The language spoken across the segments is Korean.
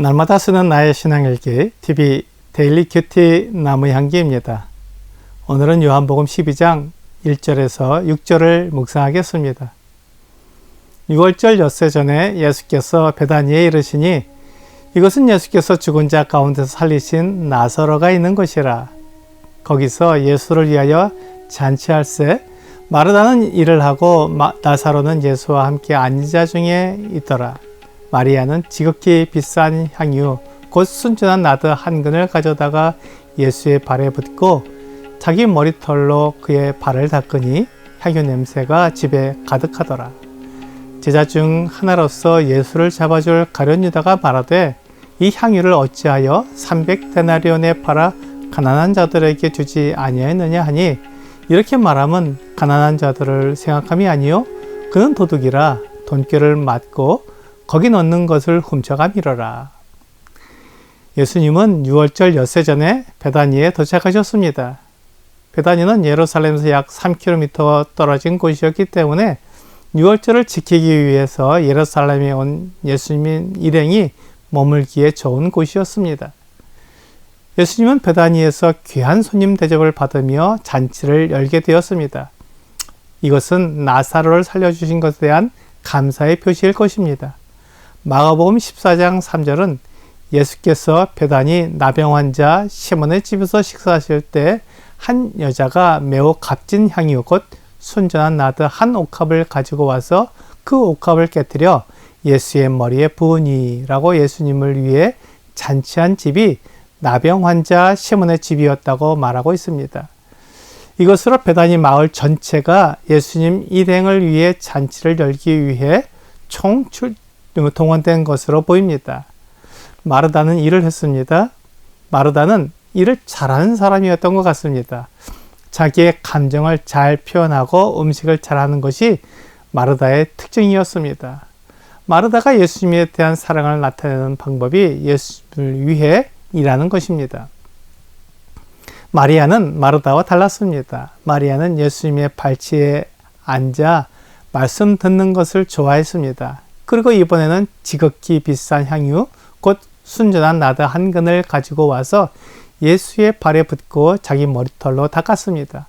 날마다 쓰는 나의 신앙일기 TV 데일리 큐티 나무향기입니다. 오늘은 요한복음 12장 1절에서 6절을 묵상하겠습니다. 6월절 엿새 전에 예수께서 베다니에 이르시니 이것은 예수께서 죽은 자 가운데서 살리신 나사로가 있는 곳이라. 거기서 예수를 위하여 잔치할새 마르다는 일을 하고 나사로는 예수와 함께 앉은 중에 있더라. 마리아는 지극히 비싼 향유 곧 순전한 나드 한 근을 가져다가 예수의 발에 붓고 자기 머리털로 그의 발을 닦으니 향유 냄새가 집에 가득하더라. 제자 중 하나로서 예수를 잡아줄 가룟 유다가 말하되 이 향유를 어찌하여 300데나리온에 팔아 가난한 자들에게 주지 아니하였느냐 하니, 이렇게 말하면 가난한 자들을 생각함이 아니요 그는 도둑이라 돈꾀를 맞고 거기 넣는 것을 훔쳐가미러라. 예수님은 6월절 엿새 전에 베다니에 도착하셨습니다. 베다니는 예루살렘에서 약 3km 떨어진 곳이었기 때문에 6월절을 지키기 위해서 예루살렘에 온 예수님 일행이 머물기에 좋은 곳이었습니다. 예수님은 베다니에서 귀한 손님 대접을 받으며 잔치를 열게 되었습니다. 이것은 나사로를 살려주신 것에 대한 감사의 표시일 것입니다. 마가복음 14장 3절은 예수께서 베다니 나병 환자 시몬의 집에서 식사하실 때 한 여자가 매우 값진 향유 곧 순전한 나드 한 옥합을 가지고 와서 그 옥합을 깨뜨려 예수의 머리에 부으니 라고 예수님을 위해 잔치한 집이 나병 환자 시몬의 집이었다고 말하고 있습니다. 이것으로 베다니 마을 전체가 예수님 일행을 위해 잔치를 열기 위해 동원된 것으로 보입니다. 마르다는 일을 했습니다. 마르다는 일을 잘하는 사람이었던 것 같습니다. 자기의 감정을 잘 표현하고 음식을 잘하는 것이 마르다의 특징이었습니다. 마르다가 예수님에 대한 사랑을 나타내는 방법이 예수를 위해 일하는 것입니다. 마리아는 마르다와 달랐습니다. 마리아는 예수님의 발치에 앉아 말씀 듣는 것을 좋아했습니다. 그리고 이번에는 지극히 비싼 향유 곧 순전한 나드 한 근을 가지고 와서 예수의 발에 붓고 자기 머리털로 닦았습니다.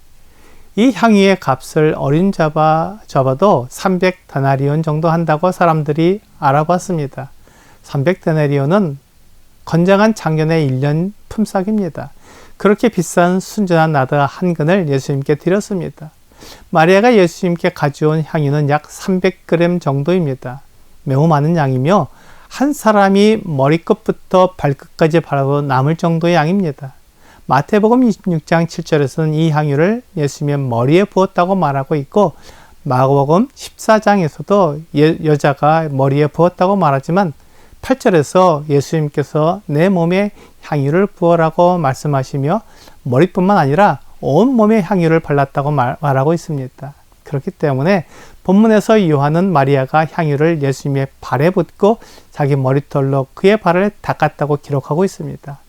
이 향유의 값을 잡아도 300데나리온 정도 한다고 사람들이 알아봤습니다. 300데나리온은 건장한 장년의 1년 품삯입니다. 그렇게 비싼 순전한 나드 한 근을 예수님께 드렸습니다. 마리아가 예수님께 가져온 향유는 약 300g 정도입니다. 매우 많은 양이며 한 사람이 머리끝부터 발끝까지 바라도 남을 정도의 양입니다. 마태복음 26장 7절에서는 이 향유를 예수님의 머리에 부었다고 말하고 있고, 마가복음 14장에서도 여자가 머리에 부었다고 말하지만 8절에서 예수님께서 내 몸에 향유를 부어라고 말씀하시며 머리뿐만 아니라 온 몸에 향유를 발랐다고 말하고 있습니다. 그렇기 때문에 본문에서 요한은 마리아가 향유를 예수님의 발에 붓고 자기 머리털로 그의 발을 닦았다고 기록하고 있습니다.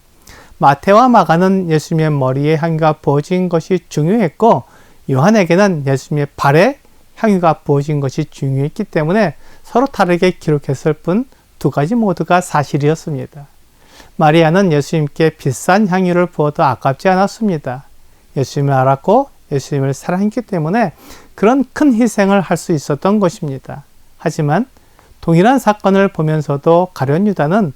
마태와 마가는 예수님의 머리에 향유가 부어진 것이 중요했고, 요한에게는 예수님의 발에 향유가 부어진 것이 중요했기 때문에 서로 다르게 기록했을 뿐 두 가지 모두가 사실이었습니다. 마리아는 예수님께 비싼 향유를 부어도 아깝지 않았습니다. 예수님을 알았고 예수님을 사랑했기 때문에 그런 큰 희생을 할 수 있었던 것입니다. 하지만 동일한 사건을 보면서도 가룟 유다는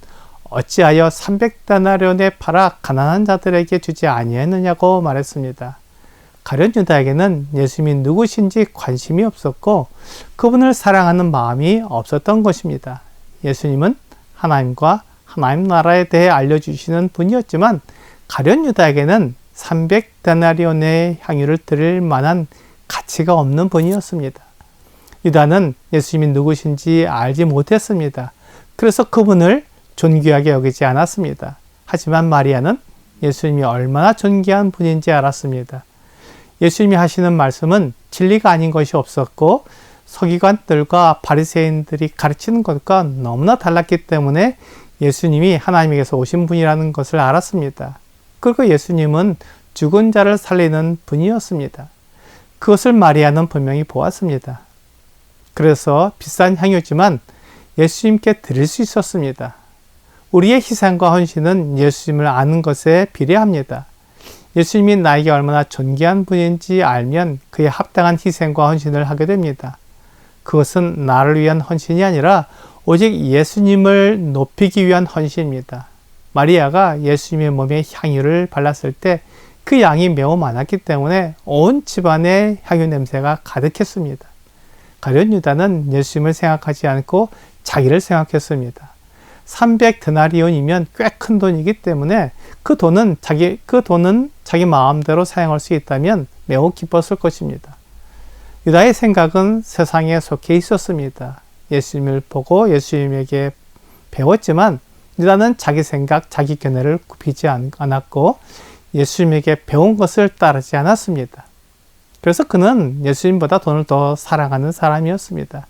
어찌하여 300데나리온에 팔아 가난한 자들에게 주지 아니했느냐고 말했습니다. 가룟 유다에게는 예수님이 누구신지 관심이 없었고 그분을 사랑하는 마음이 없었던 것입니다. 예수님은 하나님과 하나님 나라에 대해 알려주시는 분이었지만 가룟 유다에게는 300데나리온의 향유를 드릴 만한 가치가 없는 분이었습니다. 유다는 예수님이 누구신지 알지 못했습니다. 그래서 그분을 존귀하게 여기지 않았습니다. 하지만 마리아는 예수님이 얼마나 존귀한 분인지 알았습니다. 예수님이 하시는 말씀은 진리가 아닌 것이 없었고 서기관들과 바리새인들이 가르치는 것과 너무나 달랐기 때문에 예수님이 하나님에게서 오신 분이라는 것을 알았습니다. 그리고 예수님은 죽은 자를 살리는 분이었습니다. 그것을 마리아는 분명히 보았습니다. 그래서 비싼 향유지만 예수님께 드릴 수 있었습니다. 우리의 희생과 헌신은 예수님을 아는 것에 비례합니다. 예수님이 나에게 얼마나 존귀한 분인지 알면 그에 합당한 희생과 헌신을 하게 됩니다. 그것은 나를 위한 헌신이 아니라 오직 예수님을 높이기 위한 헌신입니다. 마리아가 예수님의 몸에 향유를 발랐을 때 그 양이 매우 많았기 때문에 온 집안에 향유 냄새가 가득했습니다. 가룟 유다는 예수님을 생각하지 않고 자기를 생각했습니다. 300데나리온이면 꽤 큰 돈이기 때문에 그 돈은 자기 마음대로 사용할 수 있다면 매우 기뻤을 것입니다. 유다의 생각은 세상에 속해 있었습니다. 예수님을 보고 예수님에게 배웠지만 유다는 자기 생각, 자기 견해를 굽히지 않았고 예수님에게 배운 것을 따르지 않았습니다. 그래서 그는 예수님보다 돈을 더 사랑하는 사람이었습니다.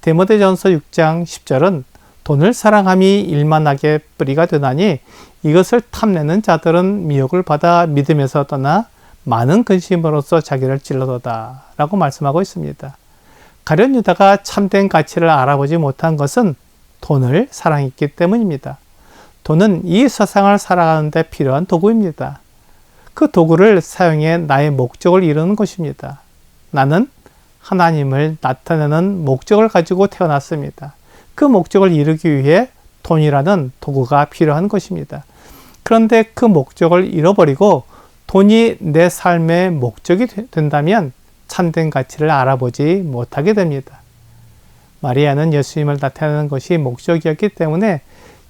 디모데전서 6장 10절은 돈을 사랑함이 일만하게 뿌리가 되나니 이것을 탐내는 자들은 미혹을 받아 믿음에서 떠나 많은 근심으로써 자기를 찔러도다 라고 말씀하고 있습니다. 가룟 유다가 참된 가치를 알아보지 못한 것은 돈을 사랑했기 때문입니다. 돈은 이 세상을 살아가는 데 필요한 도구입니다. 그 도구를 사용해 나의 목적을 이루는 것입니다. 나는 하나님을 나타내는 목적을 가지고 태어났습니다. 그 목적을 이루기 위해 돈이라는 도구가 필요한 것입니다. 그런데 그 목적을 잃어버리고 돈이 내 삶의 목적이 된다면 참된 가치를 알아보지 못하게 됩니다. 마리아는 예수님을 나타내는 것이 목적이었기 때문에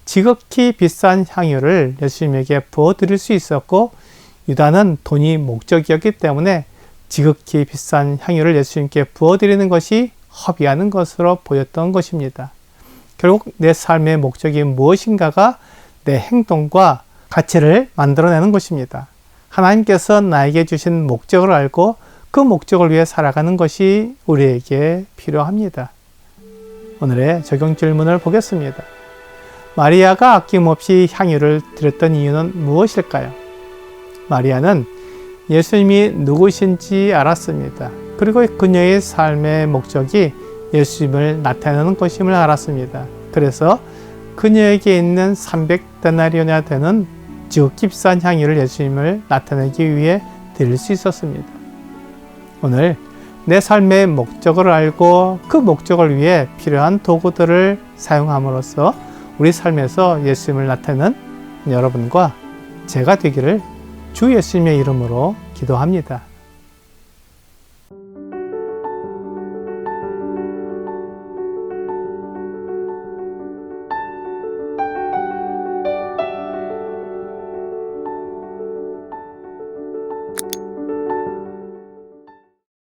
지극히 비싼 향유를 예수님에게 부어드릴 수 있었고 유다는 돈이 목적이었기 때문에 지극히 비싼 향유를 예수님께 부어드리는 것이 허비하는 것으로 보였던 것입니다. 결국 내 삶의 목적이 무엇인가가 내 행동과 가치를 만들어내는 것입니다. 하나님께서 나에게 주신 목적을 알고 그 목적을 위해 살아가는 것이 우리에게 필요합니다. 오늘의 적용 질문을 보겠습니다. 마리아가 아낌없이 향유를 드렸던 이유는 무엇일까요? 마리아는 예수님이 누구신지 알았습니다. 그리고 그녀의 삶의 목적이 예수님을 나타내는 것임을 알았습니다. 그래서 그녀에게 있는 300데나리온이나 되는 지극히 비싼 향유를 예수님을 나타내기 위해 드릴 수 있었습니다. 오늘 내 삶의 목적을 알고 그 목적을 위해 필요한 도구들을 사용함으로써 우리 삶에서 예수님을 나타내는 여러분과 제가 되기를 주 예수님의 이름으로 기도합니다.